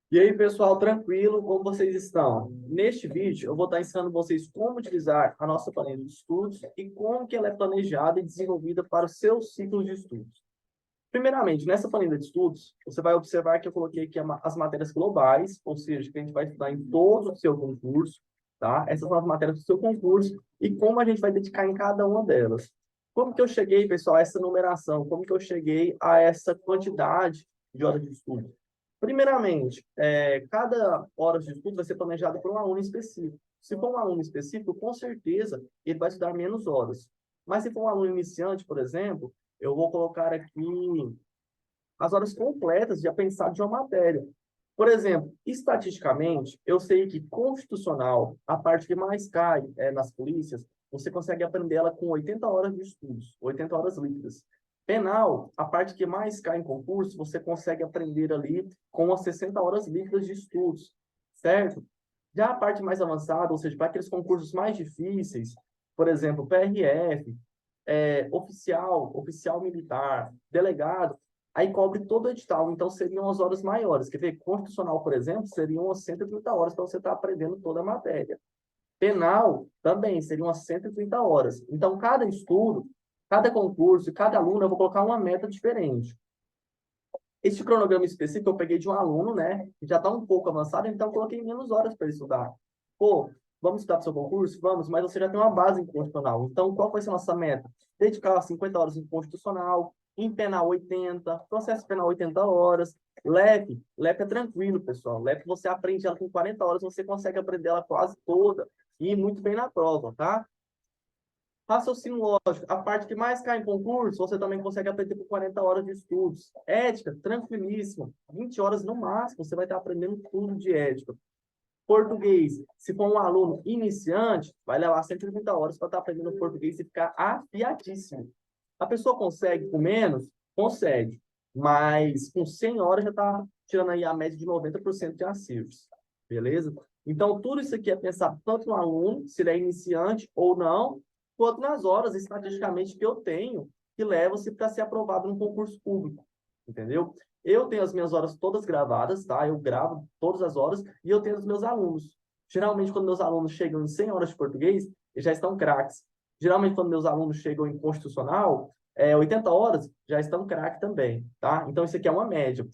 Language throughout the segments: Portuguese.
E aí, pessoal, tranquilo? Como vocês estão? Neste vídeo, eu vou estar ensinando vocês como utilizar a nossa planilha de estudos e como que ela é planejada e desenvolvida para os seus ciclos de estudos. Primeiramente, nessa planilha de estudos, você vai observar que eu coloquei aqui as matérias globais, ou seja, que a gente vai estudar em todo o seu concurso, tá? Essas são as matérias do seu concurso e como a gente vai dedicar em cada uma delas. Como que eu cheguei, pessoal, a essa numeração? Como que eu cheguei a essa quantidade de horas de estudo? Primeiramente, cada hora de estudo vai ser planejada por um aluno específico. Se for um aluno específico, com certeza ele vai estudar menos horas. Mas se for um aluno iniciante, por exemplo, eu vou colocar aqui as horas completas de aprendizado de uma matéria. Por exemplo, estatisticamente, eu sei que constitucional, a parte que mais cai nas polícias, você consegue aprender ela com 80 horas de estudos, 80 horas líquidas. Penal, a parte que mais cai em concurso, você consegue aprender ali com as 60 horas líquidas de estudos, certo? Já a parte mais avançada, ou seja, para aqueles concursos mais difíceis, por exemplo, PRF, oficial militar, delegado, aí cobre todo o edital, então seriam as horas maiores. Quer ver? Constitucional, por exemplo, seriam as 130 horas para você estar aprendendo toda a matéria. Penal, também, seriam as 130 horas. Então, cada estudo, cada concurso, cada aluno, eu vou colocar uma meta diferente. Esse cronograma específico eu peguei de um aluno, né, que já está um pouco avançado, então eu coloquei menos horas para estudar. Pô, vamos estudar para o seu concurso? Vamos, mas você já tem uma base em constitucional. Então, qual vai ser a nossa meta? Dedicar 50 horas em constitucional, em penal 80, processo penal 80 horas. LEP é tranquilo, pessoal. LEP você aprende ela com 40 horas, você consegue aprender ela quase toda e ir muito bem na prova, tá? Raciocínio lógico, a parte que mais cai em concurso, você também consegue aprender por 40 horas de estudos. Ética, tranquilíssimo. 20 horas no máximo, você vai estar aprendendo tudo de ética. Português, se for um aluno iniciante, vai levar 130 horas para estar aprendendo português e ficar afiadíssimo. A pessoa consegue com menos? Consegue. Mas com 100 horas já está tirando aí a média de 90% de acertos. Beleza? Então, tudo isso aqui é pensar tanto no aluno, se ele é iniciante ou não, quanto nas horas, estatisticamente, que eu tenho, que levam-se para ser aprovado no concurso público. Entendeu? Eu tenho as minhas horas todas gravadas, tá? Eu gravo todas as horas e eu tenho os meus alunos. Geralmente, quando meus alunos chegam em 100 horas de português, eles já estão craques. Geralmente, quando meus alunos chegam em constitucional, 80 horas, já estão craque também, tá? Então, isso aqui é uma média.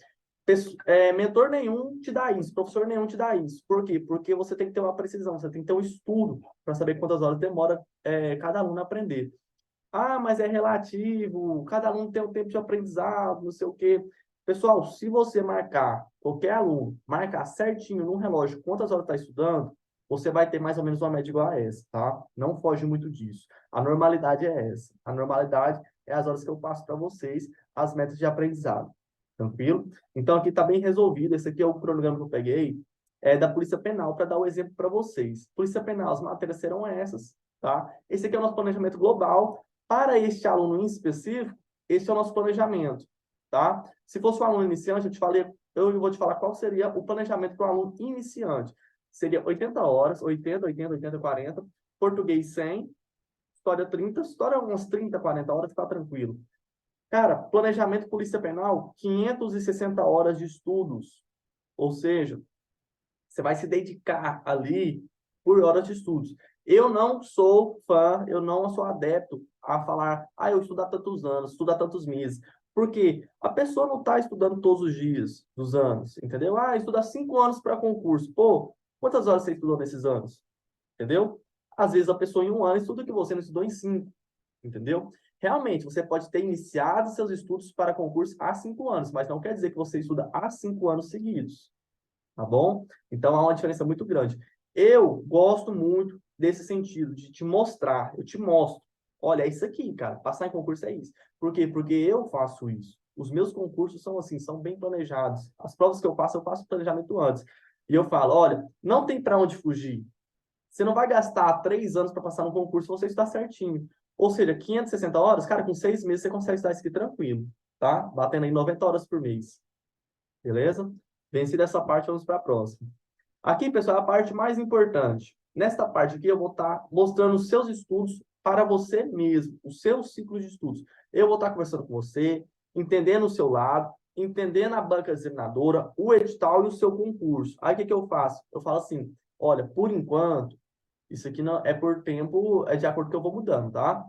Mentor nenhum te dá isso, professor nenhum te dá isso. Por quê? Porque você tem que ter uma precisão, você tem que ter um estudo para saber quantas horas demora cada aluno a aprender. Ah, mas é relativo, cada aluno tem um tempo de aprendizado, não sei o quê. Pessoal, se você marcar, qualquer aluno, marcar certinho no relógio quantas horas está estudando, você vai ter mais ou menos uma média igual a essa, tá? Não foge muito disso. A normalidade é essa. A normalidade é as horas que eu passo para vocês, as metas de aprendizado. Tranquilo? Então, aqui está bem resolvido. Esse aqui é o cronograma que eu peguei, da Polícia Penal, para dar o exemplo para vocês. Polícia Penal, as matérias serão essas, tá? Esse aqui é o nosso planejamento global. Para este aluno em específico, esse é o nosso planejamento, tá? Se fosse um aluno iniciante, eu vou te falar qual seria o planejamento para o aluno iniciante. Seria 80 horas, 80, 80, 80, 40, português 100, história 30, história umas 30, 40 horas, tá tranquilo. Cara, planejamento polícia penal, 560 horas de estudos. Ou seja, você vai se dedicar ali por horas de estudos. Eu não sou fã, eu não sou adepto a falar, eu estudo há tantos anos, estudo há tantos meses. Porque a pessoa não está estudando todos os dias dos anos, entendeu? Estuda 5 anos para concurso. Pô, quantas horas você estudou nesses anos? Entendeu? Às vezes a pessoa em um ano estuda o que você não estudou em 5, entendeu? Realmente, você pode ter iniciado seus estudos para concurso há 5 anos, mas não quer dizer que você estuda há 5 anos seguidos, tá bom? Então há uma diferença muito grande. Eu gosto muito desse sentido, de te mostrar, eu te mostro. Olha, é isso aqui, cara, passar em concurso é isso. Por quê? Porque eu faço isso. Os meus concursos são assim, são bem planejados. As provas que eu faço planejamento antes. E eu falo, olha, não tem para onde fugir. Você não vai gastar 3 anos para passar no concurso se você estudar certinho. Ou seja, 560 horas, cara, com 6 meses você consegue estudar isso aqui tranquilo, tá? Batendo aí 90 horas por mês. Beleza? Vencida essa parte, vamos para a próxima. Aqui, pessoal, é a parte mais importante. Nesta parte aqui, eu vou estar mostrando os seus estudos para você mesmo, os seus ciclos de estudos. Eu vou estar conversando com você, entendendo o seu lado, entendendo a banca examinadora, o edital e o seu concurso. Aí, o que que eu faço? Eu falo assim, olha, por enquanto, isso aqui não é por tempo, é de acordo com o que eu vou mudando, tá?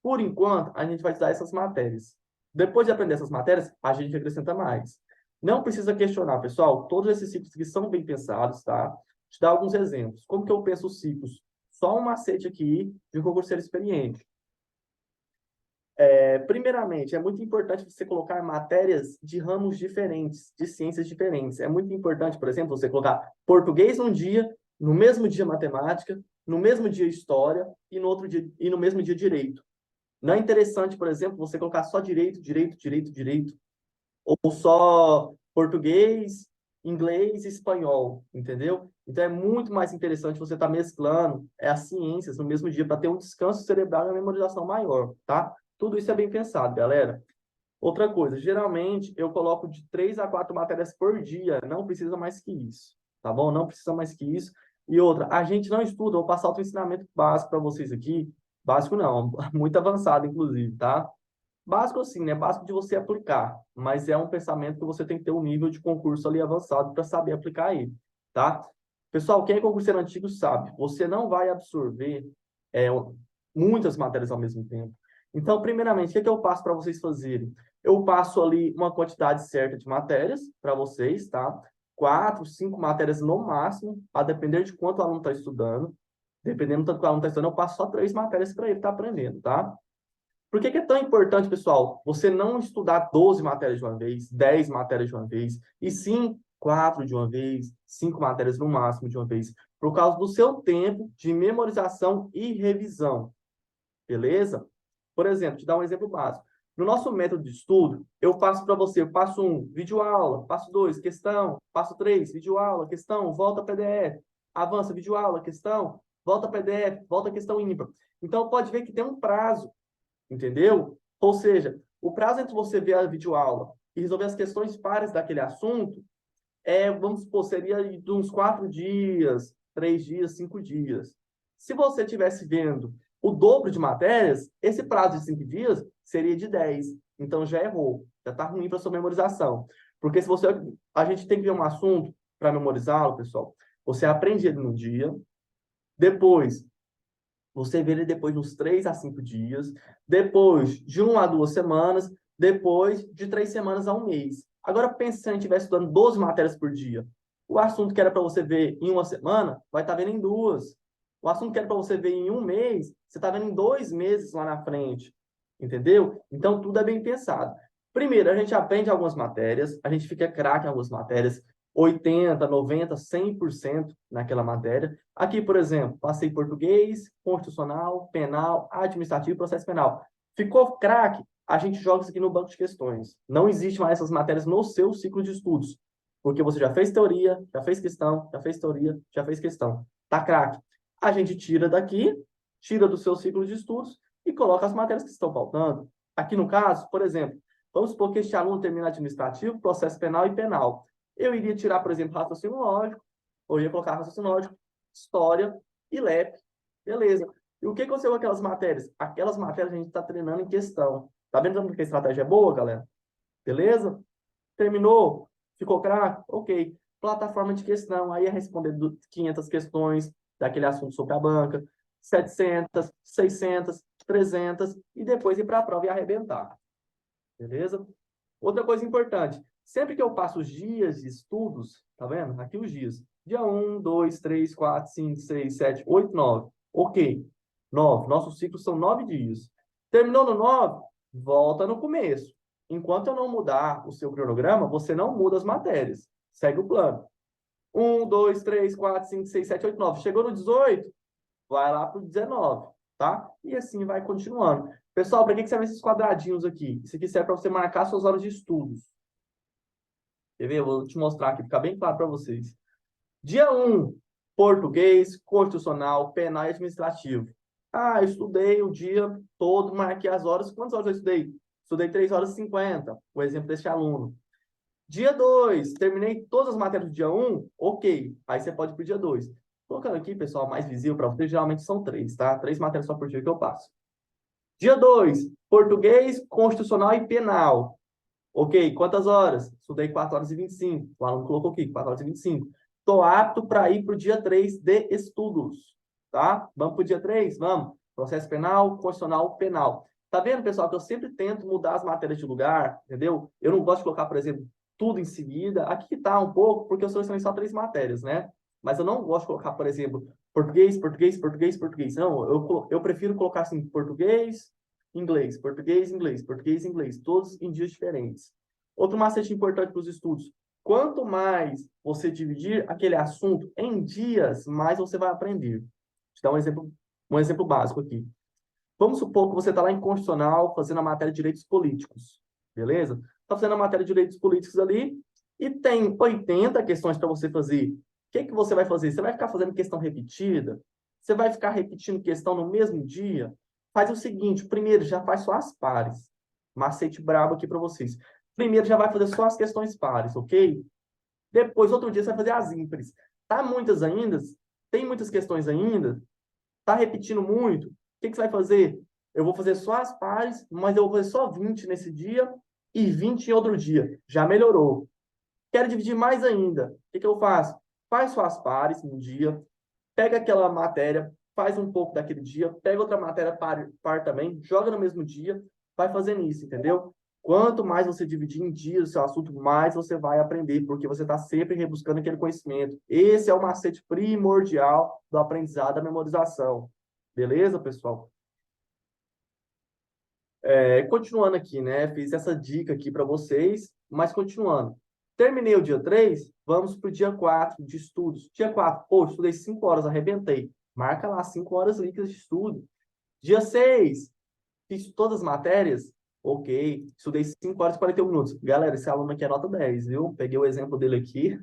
Por enquanto, a gente vai estudar essas matérias. Depois de aprender essas matérias, a gente acrescenta mais. Não precisa questionar, pessoal. Todos esses ciclos aqui são bem pensados, tá? Vou te dar alguns exemplos. Como que eu penso os ciclos? Só um macete aqui de um concurseiro experiente. Primeiramente, é muito importante você colocar matérias de ramos diferentes, de ciências diferentes. É muito importante, por exemplo, você colocar português num dia, no mesmo dia matemática, no mesmo dia história e no outro dia e no mesmo dia direito. Não é interessante, por exemplo, você colocar só direito, direito, direito, direito, ou só português, inglês e espanhol, entendeu? Então é muito mais interessante você estar mesclando as ciências no mesmo dia para ter um descanso cerebral e uma memorização maior, tá? Tudo isso é bem pensado, galera. Outra coisa, geralmente eu coloco de 3 a 4 matérias por dia, não precisa mais que isso, tá bom? Não precisa mais que isso. E outra, a gente não estuda, vou passar outro ensinamento básico para vocês aqui, básico não, muito avançado inclusive, tá? Básico assim, né? Básico de você aplicar, mas é um pensamento que você tem que ter um nível de concurso ali avançado para saber aplicar ele, tá? Pessoal, quem é concurseiro antigo sabe, você não vai absorver é, muitas matérias ao mesmo tempo. Então, primeiramente, o que é que eu passo para vocês fazerem? Eu passo ali uma quantidade certa de matérias para vocês, tá? 4, 5 matérias no máximo, a depender de quanto o aluno está estudando. Dependendo do tanto que o aluno está estudando, eu passo só 3 matérias para ele estar aprendendo, tá? Por que que é tão importante, pessoal, você não estudar 12 matérias de uma vez, 10 matérias de uma vez, e sim 4 de uma vez, 5 matérias no máximo de uma vez, por causa do seu tempo de memorização e revisão, beleza? Por exemplo, te dar um exemplo básico. No nosso método de estudo, eu faço para você, eu passo 1, videoaula, passo 2, questão, passo 3, videoaula, questão, volta PDF, avança, videoaula, questão, volta PDF, volta questão ímpar. Então, pode ver que tem um prazo, entendeu? Ou seja, o prazo entre você ver a videoaula e resolver as questões pares daquele assunto vamos supor, seria de uns 4 dias, 3 dias, 5 dias. Se você estivesse vendo o dobro de matérias, esse prazo de 5 dias seria de 10. Então já errou, já está ruim para sua memorização. Porque se você, a gente tem que ver um assunto para memorizá-lo, pessoal. Você aprende ele num dia, depois você vê ele depois de uns 3 a 5 dias, depois de 1 a 2 semanas, depois de 3 semanas a um mês. Agora, pense se a gente estiver estudando 12 matérias por dia. O assunto que era para você ver em uma semana, vai estar vendo em 2. O assunto que era para você ver em um mês, você está vendo em 2 meses lá na frente. Entendeu? Então, tudo é bem pensado. Primeiro, a gente aprende algumas matérias, a gente fica craque em algumas matérias, 80, 90, 100% naquela matéria. Aqui, por exemplo, passei português, constitucional, penal, administrativo e processo penal. Ficou craque? A gente joga isso aqui no banco de questões. Não existe mais essas matérias no seu ciclo de estudos, porque você já fez teoria, já fez questão, já fez teoria, já fez questão. Tá craque. A gente tira daqui, tira do seu ciclo de estudos e coloca as matérias que estão faltando. Aqui no caso, por exemplo, vamos supor que este aluno termina administrativo, processo penal e penal. Eu iria tirar, por exemplo, raciocínio lógico, ou ia colocar raciocínio lógico, história e LEP. Beleza. E o que aconteceu com aquelas matérias? Aquelas matérias a gente está treinando em questão. Tá vendo como que a estratégia é boa, galera? Beleza? Terminou? Ficou craque? Ok. Plataforma de questão. Aí é responder 500 questões daquele assunto sobre a banca, 700, 600, 300, e depois ir para a prova e arrebentar. Beleza? Outra coisa importante. Sempre que eu passo os dias de estudos, tá vendo? Aqui os dias. Dia 1, 2, 3, 4, 5, 6, 7, 8, 9. Ok. 9. Nossos ciclos são 9 dias. Terminou no 9, volta no começo. Enquanto eu não mudar o seu cronograma, você não muda as matérias. Segue o plano. 1, 2, 3, 4, 5, 6, 7, 8, 9. Chegou no 18, vai lá para o 19, tá? E assim vai continuando. Pessoal, para que servem esses quadradinhos aqui? Isso aqui serve para você marcar suas horas de estudos. Quer ver? Eu vou te mostrar aqui, ficar bem claro para vocês. Dia 1, português, constitucional, penal e administrativo. Ah, eu estudei o dia todo, marquei as horas. Quantas horas eu estudei? Estudei 3 horas e 50, o exemplo deste aluno. Dia 2, terminei todas as matérias do dia 1, ok. Aí você pode ir para o dia 2. Colocando aqui, pessoal, mais visível para vocês, geralmente são 3, tá? 3 matérias só por dia que eu passo. Dia 2, português, constitucional e penal. Ok, quantas horas? Estudei 4 horas e 25. O aluno colocou aqui, 4 horas e 25. Estou apto para ir para o dia 3 de estudos, tá? Vamos para o dia 3? Vamos. Processo penal, constitucional, penal. Tá vendo, pessoal, que eu sempre tento mudar as matérias de lugar, entendeu? Eu não gosto de colocar, por exemplo, tudo em seguida. Aqui tá um pouco, porque eu selecionei só 3 matérias, né? Mas eu não gosto de colocar, por exemplo, português, português, português, português. Não, eu prefiro colocar assim, português, inglês, português, inglês, português, inglês, todos em dias diferentes. Outro macete importante para os estudos: quanto mais você dividir aquele assunto em dias, mais você vai aprender. Vou te dar um exemplo básico aqui. Vamos supor que você está lá em Constitucional fazendo a matéria de direitos políticos, beleza? Está fazendo a matéria de direitos políticos ali e tem 80 questões para você fazer. O que que você vai fazer? Você vai ficar fazendo questão repetida? Você vai ficar repetindo questão no mesmo dia? Faz o seguinte, primeiro já faz só as pares. Macete brabo aqui para vocês. Primeiro já vai fazer só as questões pares, ok? Depois, outro dia, você vai fazer as ímpares. Tá muitas ainda? Tem muitas questões ainda? Tá repetindo muito? O que que você vai fazer? Eu vou fazer só as pares, mas eu vou fazer só 20 nesse dia e 20 em outro dia. Já melhorou. Quero dividir mais ainda. O que que eu faço? Faz só as pares um dia, pega aquela matéria, faz um pouco daquele dia, pega outra matéria par também, joga no mesmo dia, vai fazendo isso, entendeu? Quanto mais você dividir em dias o seu assunto, mais você vai aprender, porque você está sempre rebuscando aquele conhecimento. Esse é o macete primordial do aprendizado da memorização. Beleza, pessoal? Continuando aqui, né? Fiz essa dica aqui para vocês, mas continuando. Terminei o dia 3, vamos para o dia 4 de estudos. Dia 4, pô, estudei 5 horas, arrebentei. Marca lá 5 horas líquidas de estudo. Dia 6, fiz todas as matérias. Ok, estudei 5 horas e 41 minutos. Galera, esse aluno aqui é nota 10, viu? Peguei o exemplo dele aqui.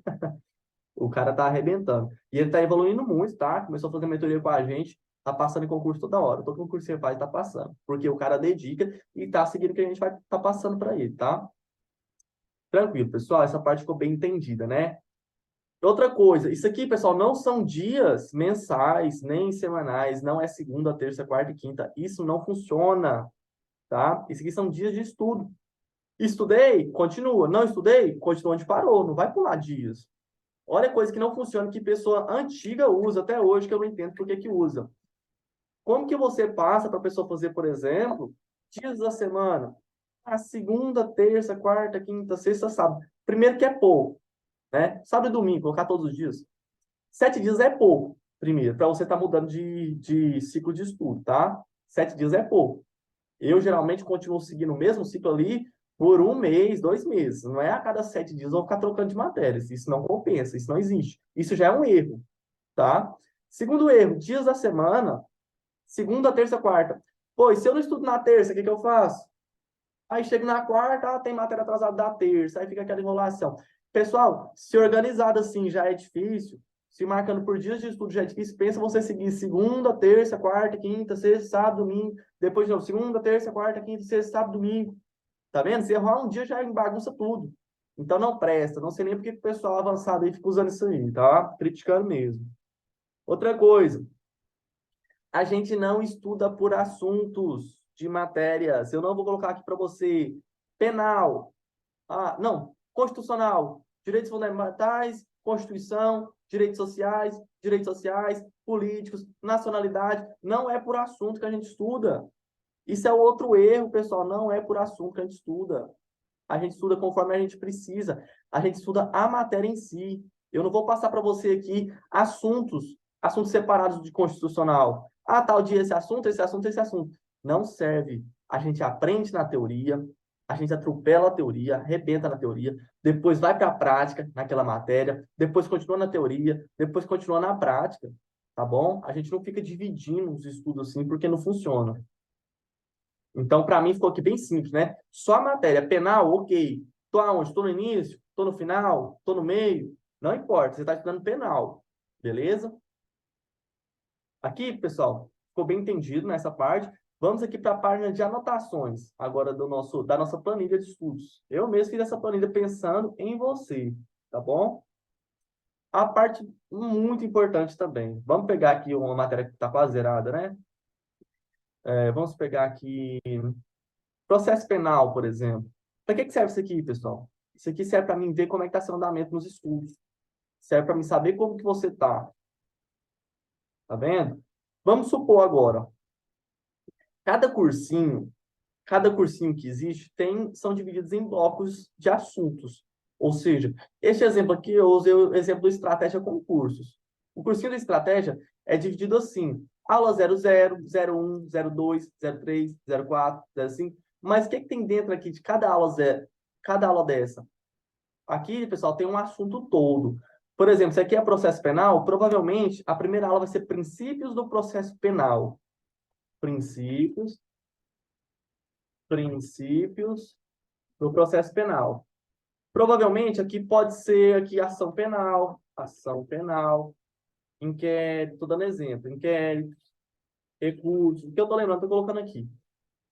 O cara tá arrebentando. E ele tá evoluindo muito, tá? Começou a fazer mentoria com a gente, tá passando em concurso toda hora. Todo concurso que você faz, tá passando. Porque o cara dedica e tá seguindo o que a gente vai tá passando para ele, tá? Tranquilo, pessoal. Essa parte ficou bem entendida, né? Outra coisa, isso aqui, pessoal, não são dias mensais, nem semanais, não é segunda, terça, quarta e quinta. Isso não funciona, tá? Isso aqui são dias de estudo. Estudei, continua. Não estudei, continua onde parou. Não vai pular dias. Olha coisa que não funciona, que pessoa antiga usa até hoje, que eu não entendo por que que usa. Como que você passa para a pessoa fazer, por exemplo, dias da semana? A segunda, terça, quarta, quinta, sexta, sábado. Primeiro que é pouco, né? Sábado e domingo, colocar todos os dias. 7 dias é pouco, primeiro, para você estar mudando de ciclo de estudo, tá? 7 dias é pouco. Eu geralmente continuo seguindo o mesmo ciclo ali por um mês, 2 meses. Não é a cada 7 dias eu vou ficar trocando de matérias. Isso não compensa, isso não existe. Isso já é um erro, tá? Segundo erro, dias da semana, segunda, terça, quarta. Pois, se eu não estudo na terça, o que que eu faço? Aí chego na quarta, tem matéria atrasada da terça, aí fica aquela enrolação. Pessoal, se organizado assim já é difícil, se marcando por dias de estudo já é difícil, pensa você seguir segunda, terça, quarta, quinta, sexta, sábado, domingo, depois de novo, segunda, terça, quarta, quinta, sexta, sábado, domingo. Tá vendo? Se errar um dia já bagunça tudo. Então não presta, não sei nem porque o pessoal avançado aí fica usando isso aí, tá? Criticando mesmo. Outra coisa, a gente não estuda por assuntos de matérias. Eu não vou colocar aqui para você penal, não, constitucional, direitos fundamentais, Constituição, direitos sociais, políticos, nacionalidade. Não é por assunto que a gente estuda. Isso é outro erro, pessoal. Não é por assunto que a gente estuda. A gente estuda conforme a gente precisa. A gente estuda a matéria em si. Eu não vou passar para você aqui assuntos separados de constitucional. Ah, tal dia esse assunto, esse assunto, esse assunto. Não serve. A gente aprende na teoria, a gente atropela a teoria, arrebenta na teoria, depois vai para a prática naquela matéria, depois continua na teoria, depois continua na prática, tá bom? A gente não fica dividindo os estudos assim porque não funciona. Então, para mim, ficou aqui bem simples, né? Só a matéria penal, ok. Estou aonde? Estou no início? Estou no final? Estou no meio? Não importa, você está estudando penal. Beleza? Aqui, pessoal, ficou bem entendido nessa parte. Vamos aqui para a página de anotações, agora da nossa planilha de estudos. Eu mesmo fiz essa planilha pensando em você, tá bom? A parte muito importante também. Vamos pegar aqui uma matéria que está quase zerada, né? Vamos pegar aqui processo penal, por exemplo. Para que serve isso aqui, pessoal? Isso aqui serve para mim ver como é que está seu andamento nos estudos. Serve para mim saber como que você está. Tá vendo? Vamos supor agora, cada cursinho, cada cursinho que existe são divididos em blocos de assuntos. Ou seja, este exemplo aqui eu usei o exemplo do Estratégia Concursos. O cursinho da Estratégia é dividido assim: aula 00, 01, 02, 03, 04, 05. Mas o que tem dentro aqui de cada aula dessa? Aqui, pessoal, tem um assunto todo. Por exemplo, se aqui é processo penal, provavelmente a primeira aula vai ser princípios do processo penal. Princípios do processo penal. Provavelmente aqui pode ser aqui ação penal, inquérito, tô dando exemplo, inquérito, recurso, o que eu tô lembrando, tô colocando aqui.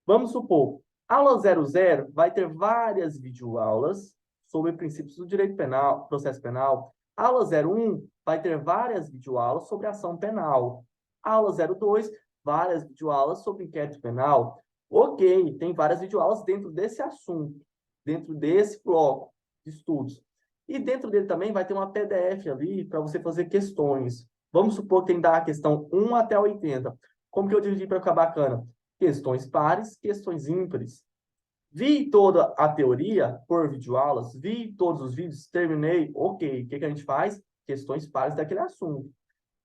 Vamos supor, aula 00 vai ter várias videoaulas sobre princípios do direito penal, processo penal. Aula 01 vai ter várias videoaulas sobre ação penal. Aula 02, várias videoaulas sobre inquérito penal. Ok, tem várias videoaulas dentro desse assunto, dentro desse bloco de estudos. E dentro dele também vai ter uma PDF ali para você fazer questões. Vamos supor que tem da questão 1 até 80. Como que eu dividi para ficar bacana? Questões pares, questões ímpares. Vi toda a teoria por videoaulas, vi todos os vídeos, terminei, ok. O que a gente faz? Questões pares daquele assunto.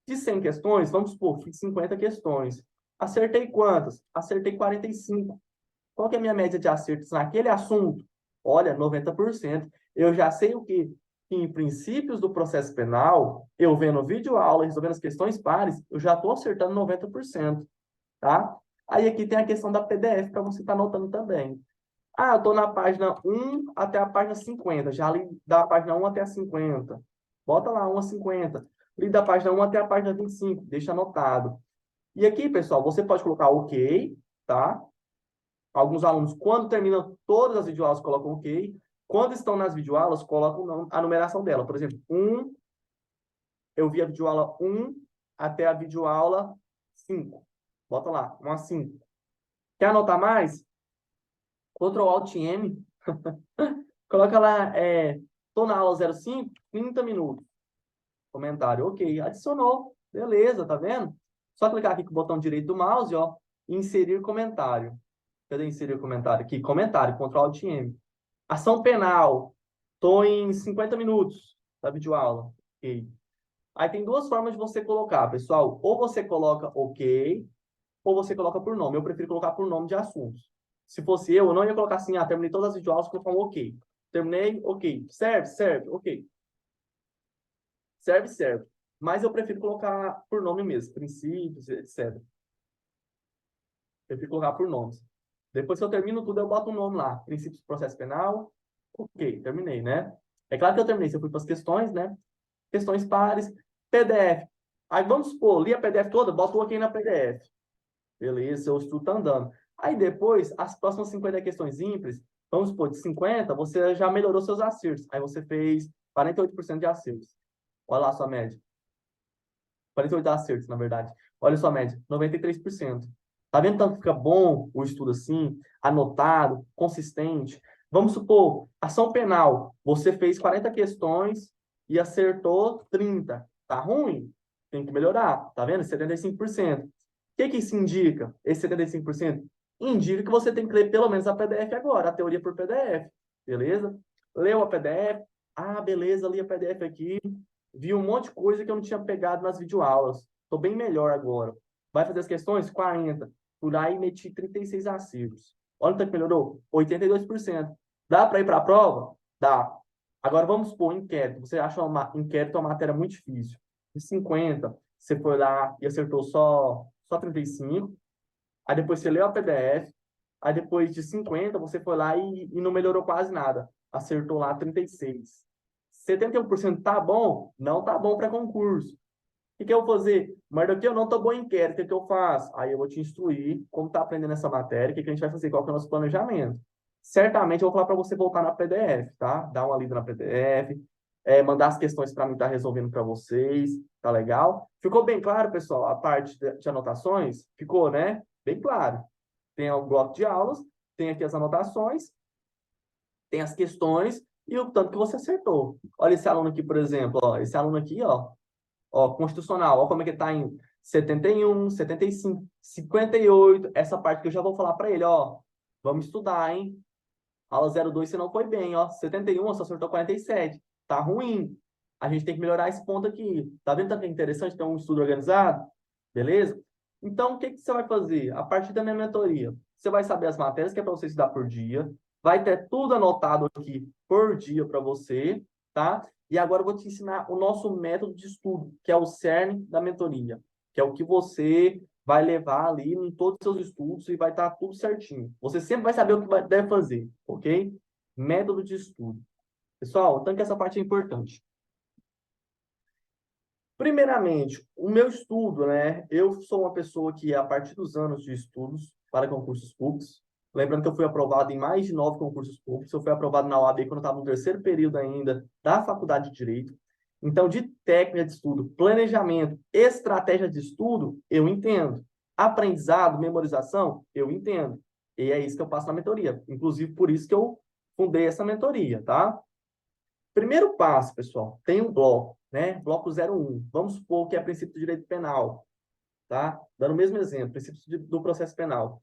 De 100 questões, vamos supor, fiz 50 questões. Acertei quantas? Acertei 45. Qual que é a minha média de acertos naquele assunto? Olha, 90%. Eu já sei o quê? Que em princípios do processo penal, eu vendo videoaula, resolvendo as questões pares, eu já estou acertando 90%, tá? Aí aqui tem a questão da PDF para você estar anotando também. Ah, eu estou na página 1 até a página 50. Já li da página 1 até a 50. Bota lá, 1 a 50. Li da página 1 até a página 25. Deixa anotado. E aqui, pessoal, você pode colocar OK, tá? Alguns alunos, quando terminam todas as videoaulas, colocam OK. Quando estão nas videoaulas, colocam a numeração dela. Por exemplo, eu vi a videoaula 1 até a videoaula 5. Bota lá, 1 a 5. Quer anotar mais? Ctrl Alt M. Coloca lá, tô na aula 05, 30 minutos. Comentário, ok. Adicionou. Beleza, tá vendo? Só clicar aqui com o botão direito do mouse, ó, e inserir comentário. Cadê inserir comentário? Aqui, comentário, Ctrl Alt M. Ação penal. Tô em 50 minutos da videoaula. Ok. Aí tem duas formas de você colocar, pessoal. Ou você coloca ok, ou você coloca por nome. Eu prefiro colocar por nome de assuntos. Se fosse eu não ia colocar assim, terminei todas as videoaulas, colocar um ok. Terminei, ok. Serve, serve, ok. Serve, serve. Mas eu prefiro colocar por nome mesmo, princípios, etc. Prefiro colocar por nomes. Depois que eu termino tudo, eu boto um nome lá. Princípios do processo penal. Ok, terminei, né? É claro que eu terminei. Se eu fui para as questões, né? Questões pares, PDF. Aí vamos supor, li a PDF toda, boto o ok na PDF. Beleza, seu estudo está andando. Aí depois, as próximas 50 questões ímpares, vamos supor, de 50, você já melhorou seus acertos. Aí você fez 48% de acertos. Olha lá a sua média. 48 acertos, na verdade. Olha a sua média, 93%. Tá vendo tanto que fica bom o estudo assim, anotado, consistente? Vamos supor, ação penal. Você fez 40 questões e acertou 30. Tá ruim? Tem que melhorar. Tá vendo? 75%. O que isso indica? Esse 75% indica que você tem que ler pelo menos a PDF agora, a teoria por PDF. Beleza? Leu a PDF? Ah, beleza, li a PDF aqui. Vi um monte de coisa que eu não tinha pegado nas videoaulas. Estou bem melhor agora. Vai fazer as questões? 40. Por aí meti 36 acertos. Olha o tanto que melhorou. 82%. Dá para ir para a prova? Dá. Agora vamos supor, inquérito. Você acha inquérito uma matéria muito difícil. De 50, você foi lá e acertou só 35. Aí depois você leu a PDF. Aí depois de 50, você foi lá e não melhorou quase nada. Acertou lá 36. 71% tá bom? Não tá bom para concurso. O que eu vou fazer? Mas daqui eu não tô bom em inquérito, o que eu faço? Aí eu vou te instruir como tá aprendendo essa matéria, o que a gente vai fazer, qual que é o nosso planejamento. Certamente eu vou falar para você voltar na PDF, tá? Dar uma lida na PDF, mandar as questões para mim estar resolvendo para vocês, tá legal? Ficou bem claro, pessoal, a parte de anotações? Ficou, né? Bem claro. Tem o bloco de aulas, tem aqui as anotações, tem as questões e o tanto que você acertou. Olha esse aluno aqui, por exemplo, ó, esse aluno aqui, ó, constitucional, ó como é que está em 71, 75, 58, essa parte que eu já vou falar para ele, ó, vamos estudar, hein? Aula 02 você não foi bem, ó, 71, você acertou 47, tá ruim. A gente tem que melhorar esse ponto aqui. Tá vendo tanto que é interessante ter um estudo organizado? Beleza? Então, o que que você vai fazer? A partir da minha mentoria, você vai saber as matérias que é para você estudar por dia, vai ter tudo anotado aqui por dia para você, tá? E agora eu vou te ensinar o nosso método de estudo, que é o cerne da mentoria, que é o que você vai levar ali em todos os seus estudos e vai estar tudo certinho. Você sempre vai saber o que deve fazer, ok? Método de estudo. Pessoal, tanto que essa parte é importante. Primeiramente, o meu estudo, né? Eu sou uma pessoa que, a partir dos anos de estudos para concursos públicos, lembrando que eu fui aprovado em mais de 9 concursos públicos, eu fui aprovado na OAB quando eu estava no terceiro período ainda da Faculdade de Direito. Então, de técnica de estudo, planejamento, estratégia de estudo, eu entendo. Aprendizado, memorização, eu entendo. E é isso que eu passo na mentoria. Inclusive, por isso que eu fundei essa mentoria, tá? Primeiro passo, pessoal, tem um bloco, né? Bloco 01. Vamos supor que é princípio do direito penal, tá? Dando o mesmo exemplo, princípio do processo penal.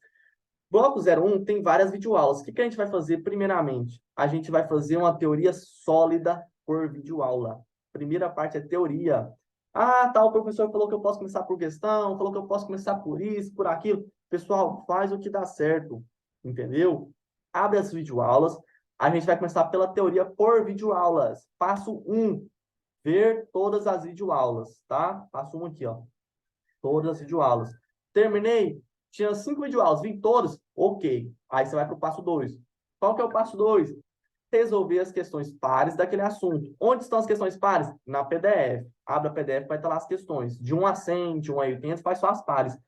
Bloco 01 tem várias videoaulas. O que que a gente vai fazer primeiramente? A gente vai fazer uma teoria sólida por videoaula. Primeira parte é teoria. Ah, tá, o professor falou que eu posso começar por questão, falou que eu posso começar por isso, por aquilo. Pessoal, faz o que dá certo, entendeu? Abre as videoaulas. A gente vai começar pela teoria por videoaulas. Passo 1, ver todas as videoaulas, tá? Passo 1 aqui, ó. Todas as videoaulas. Terminei, tinha 5 videoaulas, vi todas? Ok. Aí você vai para o passo 2. Qual que é o passo 2? Resolver as questões pares daquele assunto. Onde estão as questões pares? Na PDF. Abre a PDF, vai estar lá as questões. De 1 a 100, de 1 a 80, faz só as pares.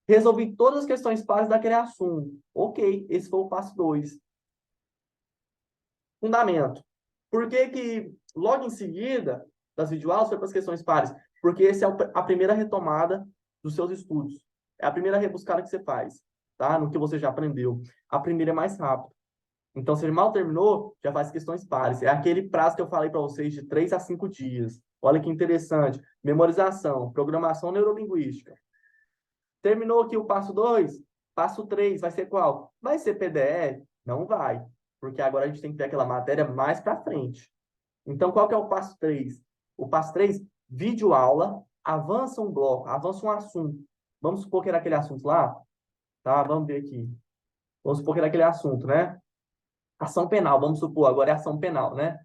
Resolvi todas as questões pares daquele assunto. Ok, esse foi o passo 2. Fundamento. Por que que logo em seguida das videoaulas foi para as questões pares? Porque essa é a primeira retomada dos seus estudos. É a primeira rebuscada que você faz, tá? No que você já aprendeu. A primeira é mais rápida. Então, se ele mal terminou, já faz questões pares. É aquele prazo que eu falei para vocês de 3 a 5 dias. Olha que interessante. Memorização, programação neurolinguística. Terminou aqui o passo 2, passo 3 vai ser qual? Vai ser PDF? Não vai, porque agora a gente tem que ter aquela matéria mais para frente. Então, qual que é o passo 3? O passo 3, videoaula, avança um bloco, avança um assunto. Vamos supor que era aquele assunto lá, tá? Vamos ver aqui. Vamos supor que era aquele assunto, né? Ação penal, vamos supor, agora é ação penal, né?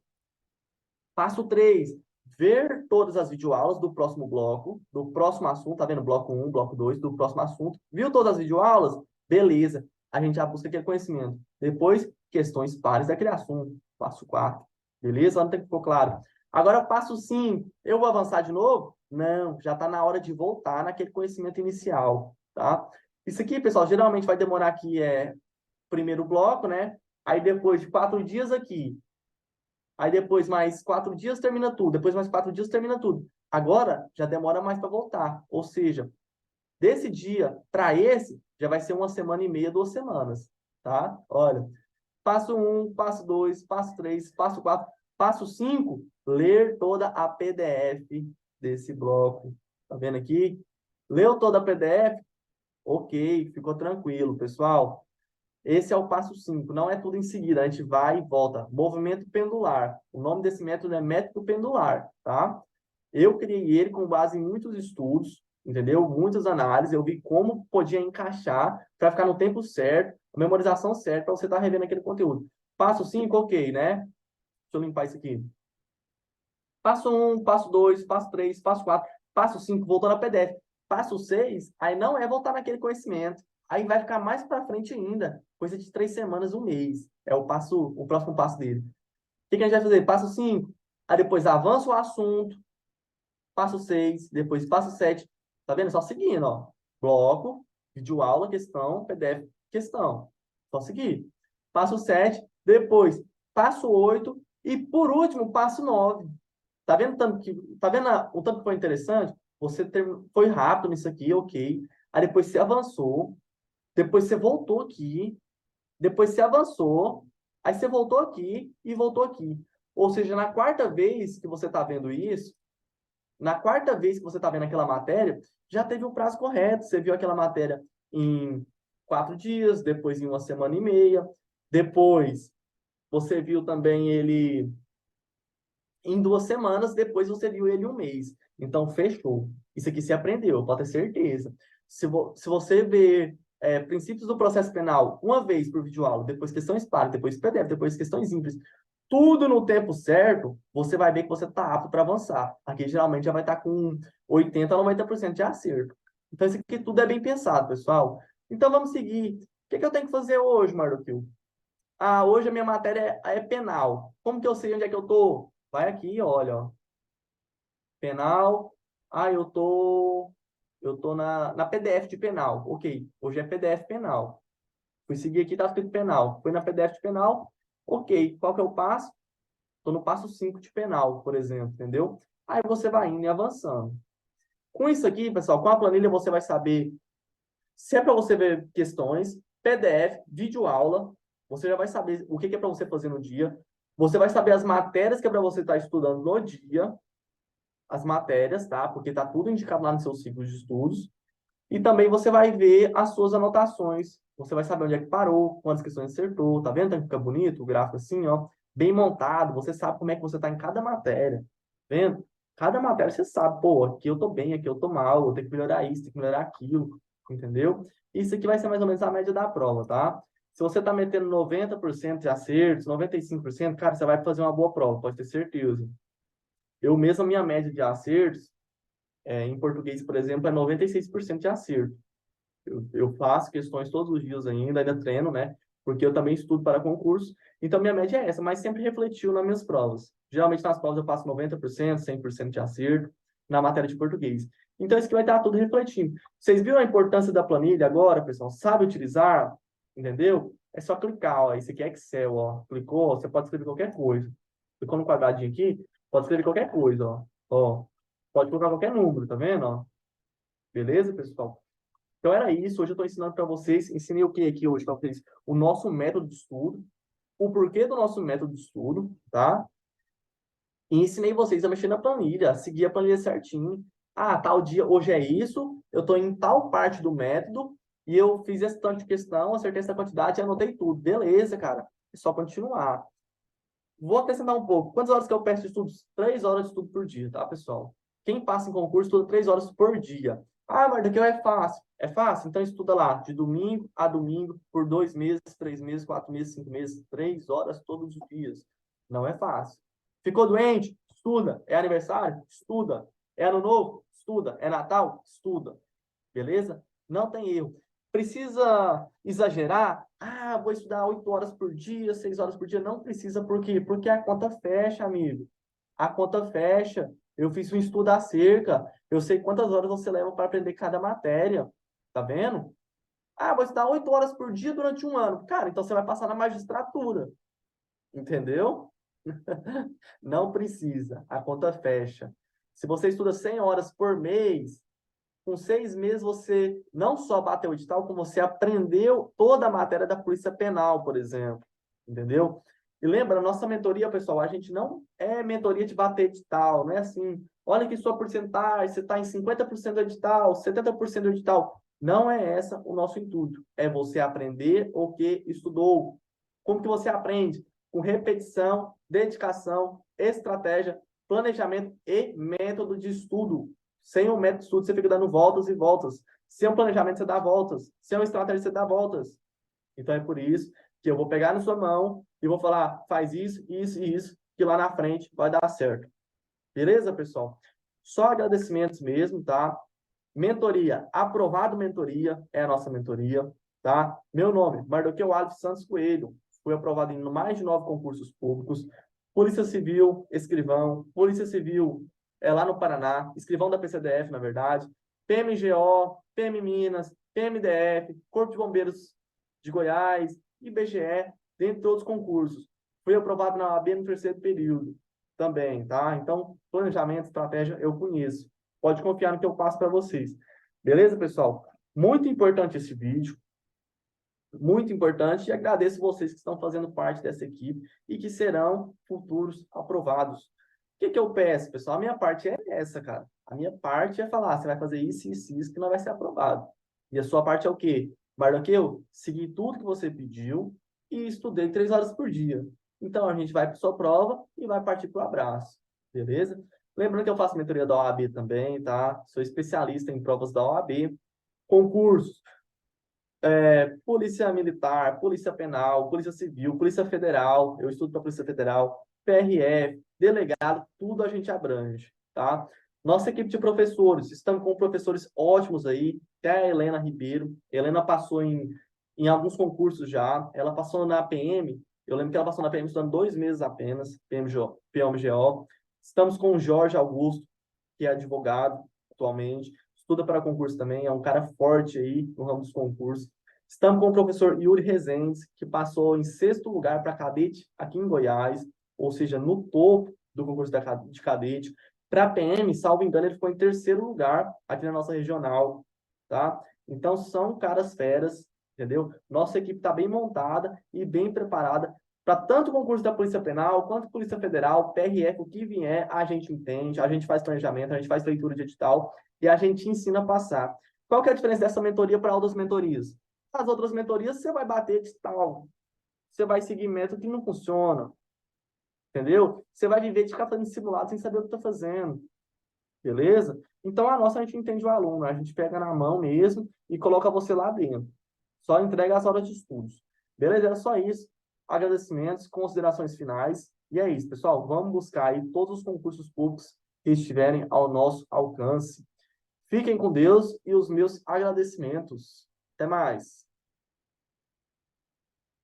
Passo 3, ver todas as videoaulas do próximo bloco, do próximo assunto, tá vendo? Bloco 1, bloco 2, do próximo assunto. Viu todas as videoaulas? Beleza. A gente já busca aquele conhecimento. Depois, questões pares daquele assunto. Passo 4. Beleza? Não tem que ficou claro. Agora, passo 5. Eu vou avançar de novo? Não, já está na hora de voltar naquele conhecimento inicial, tá? Isso aqui, pessoal, geralmente vai demorar aqui, primeiro bloco, né? Aí depois de 4 dias aqui, aí depois mais 4 dias termina tudo. Depois mais 4 dias termina tudo. Agora já demora mais para voltar. Ou seja, desse dia para esse, já vai ser 1 semana e meia, 2 semanas. Tá? Olha, passo 1, passo 2, passo 3, passo 4, passo 5, ler toda a PDF desse bloco. Tá vendo aqui? Leu toda a PDF? Ok, ficou tranquilo, pessoal. Esse é o passo 5, não é tudo em seguida, a gente vai e volta. Movimento pendular. O nome desse método é método pendular, tá? Eu criei ele com base em muitos estudos, entendeu? Muitas análises, eu vi como podia encaixar para ficar no tempo certo, a memorização certa, para você estar revendo aquele conteúdo. Passo 5, ok, né? Deixa eu limpar isso aqui. Passo 1, passo 2, passo 3, passo 4, passo 5, voltando a PDF. Passo 6, aí não é voltar naquele conhecimento. Aí vai ficar mais para frente ainda, coisa de 3 semanas, 1 mês. É o próximo passo dele. O que que a gente vai fazer? Passo 5, aí depois avança o assunto, passo 6, depois passo 7. Tá vendo? Só seguindo, ó. Bloco, videoaula, questão, PDF, questão. Só seguir. Passo 7, depois passo 8 e por último passo 9. Tá vendo o tanto que foi interessante? Foi rápido nisso aqui, ok. Aí depois você avançou, depois você voltou aqui, depois você avançou, Aí você voltou aqui e voltou aqui. Ou seja, na quarta vez que você está vendo isso, na quarta vez que você está vendo aquela matéria, já teve o prazo correto. Você viu aquela matéria em 4 dias, depois em 1 semana e meia, depois você viu também ele em 2 semanas, depois você viu ele em um mês. Então, fechou. Isso aqui você aprendeu, pode ter certeza. Se você vê princípios do processo penal uma vez por videoaula, depois questões par, depois PDF, depois questões simples, tudo no tempo certo, você vai ver que você está apto para avançar. Aqui, geralmente, já vai estar com 80% a 90% de acerto. Então, isso aqui tudo é bem pensado, pessoal. Então, vamos seguir. O que eu tenho que fazer hoje, Mardoquil? Ah, hoje a minha matéria é penal. Como que eu sei onde é que eu tô? Vai aqui, olha, ó. Penal. Ah, eu tô na PDF de penal. Ok, hoje é PDF penal. Fui seguir aqui, tá escrito penal. Fui na PDF de penal. Ok, qual que é o passo? Tô no passo 5 de penal, por exemplo, entendeu? Aí você vai indo e avançando. Com isso aqui, pessoal, com a planilha você vai saber se é para você ver questões, PDF, vídeo aula, você já vai saber o que é para você fazer no dia. Você vai saber as matérias que é para você estar estudando no dia, as matérias, tá? Porque tá tudo indicado lá no seu ciclo de estudos. E também você vai ver as suas anotações. Você vai saber onde é que parou, quantas questões acertou, tá vendo? Fica bonito o gráfico assim, ó, bem montado. Você sabe como é que você tá em cada matéria, tá vendo? Cada matéria você sabe, pô, aqui eu tô bem, aqui eu tô mal, eu tenho que melhorar isso, tenho que melhorar aquilo, entendeu? Isso aqui vai ser mais ou menos a média da prova, tá? Se você tá metendo 90% de acertos, 95%, cara, você vai fazer uma boa prova, pode ter certeza. Eu mesmo, a minha média de acertos, em português, por exemplo, é 96% de acerto. Eu faço questões todos os dias ainda treino, né? Porque eu também estudo para concurso. Então, minha média é essa, mas sempre refletiu nas minhas provas. Geralmente, nas provas eu faço 90%, 100% de acerto na matéria de português. Então, isso aqui vai estar tudo refletindo. Vocês viram a importância da planilha agora, pessoal? Sabe utilizar? Entendeu? É só clicar, ó. Isso aqui é Excel, ó. Clicou, você pode escrever qualquer coisa. Clicou no quadradinho aqui, pode escrever qualquer coisa, ó. Ó. Pode colocar qualquer número, tá vendo, ó? Beleza, pessoal? Então era isso. Hoje eu estou ensinando para vocês. Ensinei o que aqui hoje para vocês? O nosso método de estudo, o porquê do nosso método de estudo, tá? E ensinei vocês a mexer na planilha, a seguir a planilha certinho. Ah, tal dia, hoje é isso, eu estou em tal parte do método e eu fiz esse tanto de questão, acertei essa quantidade e anotei tudo. Beleza, cara. É só continuar. Vou acrescentar um pouco. Quantas horas que eu peço de estudos? 3 horas de estudo por dia, tá, pessoal? Quem passa em concurso estuda 3 horas por dia. Ah, mas daqui é fácil. É fácil? Então estuda lá, de domingo a domingo, por 2 meses, 3 meses, 4 meses, 5 meses, 3 horas todos os dias. Não é fácil. Ficou doente? Estuda. É aniversário? Estuda. É ano novo? Estuda. É Natal? Estuda. Beleza? Não tem erro. Precisa exagerar? Ah, vou estudar 8 horas por dia, 6 horas por dia. Não precisa, por quê? Porque a conta fecha, amigo. A conta fecha. Eu fiz um estudo acerca. Eu sei quantas horas você leva para aprender cada matéria. Tá vendo? Ah, vou estudar 8 horas por dia durante um ano. Cara, então você vai passar na magistratura. Entendeu? Não precisa. A conta fecha. Se você estuda 100 horas por mês, com 6 meses você não só bateu o edital, como você aprendeu toda a matéria da Polícia Penal, por exemplo. Entendeu? E lembra, nossa mentoria, pessoal, a gente não é mentoria de bater edital, não é assim. Olha aqui sua porcentagem, você está em 50% do edital, 70% do edital. Não é essa o nosso intuito. É você aprender o que estudou. Como que você aprende? Com repetição, dedicação, estratégia, planejamento e método de estudo. Sem um método de estudo, você fica dando voltas e voltas. Sem um planejamento, você dá voltas. Sem uma estratégia, você dá voltas. Então, é por isso que eu vou pegar na sua mão e vou falar, faz isso, isso e isso, que lá na frente vai dar certo. Beleza, pessoal? Só agradecimentos mesmo, tá? Mentoria, aprovado mentoria, é a nossa mentoria, tá? Meu nome, Mardoqueu Alves Santos Coelho. Fui aprovado em mais de 9 concursos públicos. Polícia Civil, escrivão. Polícia Civil, lá no Paraná. Escrivão da PCDF, na verdade. PMGO, PM Minas, PMDF, Corpo de Bombeiros de Goiás, IBGE, dentre outros concursos. Fui aprovado na OAB no terceiro período também, tá? Então, planejamento, estratégia, eu conheço. Pode confiar no que eu passo para vocês. Beleza, pessoal? Muito importante esse vídeo. muito importante, e agradeço vocês que estão fazendo parte dessa equipe e que serão futuros aprovados. O que que eu peço, pessoal? A minha parte é essa, cara. A minha parte é falar, você vai fazer isso, isso, isso, que não vai ser aprovado. E a sua parte é o quê? Mais do que eu, seguir tudo que você pediu e estudei 3 horas por dia. Então, a gente vai para sua prova e vai partir para o abraço. Beleza? Lembrando que eu faço mentoria da OAB também, tá? Sou especialista em provas da OAB. Concursos, Polícia Militar, Polícia Penal, Polícia Civil, Polícia Federal, eu estudo para Polícia Federal, PRF, delegado, tudo a gente abrange, tá? Nossa equipe de professores, estamos com professores ótimos aí, até a Helena Ribeiro. Helena passou em alguns concursos já, ela passou na PM, eu lembro que ela passou na PM estudando 2 meses apenas, PMGO. Estamos com o Jorge Augusto, que é advogado atualmente, estuda para concurso também, é um cara forte aí no ramo dos concursos. Estamos com o professor Yuri Rezendes, que passou em 6º lugar para cadete aqui em Goiás, ou seja, no topo do concurso de cadete. Para PM, salvo engano, ele ficou em 3º lugar aqui na nossa regional, tá? Então, são caras feras, entendeu? Nossa equipe está bem montada e bem preparada para tanto o concurso da Polícia Penal, quanto Polícia Federal, PRF, o que vier, a gente entende, a gente faz planejamento, a gente faz leitura de edital e a gente ensina a passar. Qual que é a diferença dessa mentoria para outras mentorias? As outras mentorias você vai bater de tal, você vai seguir método que não funciona, entendeu? Você vai viver de ficar fazendo simulado sem saber o que está fazendo, beleza? Então a nossa a gente entende o aluno, a gente pega na mão mesmo e coloca você lá dentro. Só entrega as horas de estudos. Beleza? Era só isso. Agradecimentos, considerações finais. E é isso, pessoal. Vamos buscar aí todos os concursos públicos que estiverem ao nosso alcance. Fiquem com Deus e os meus agradecimentos. Até mais.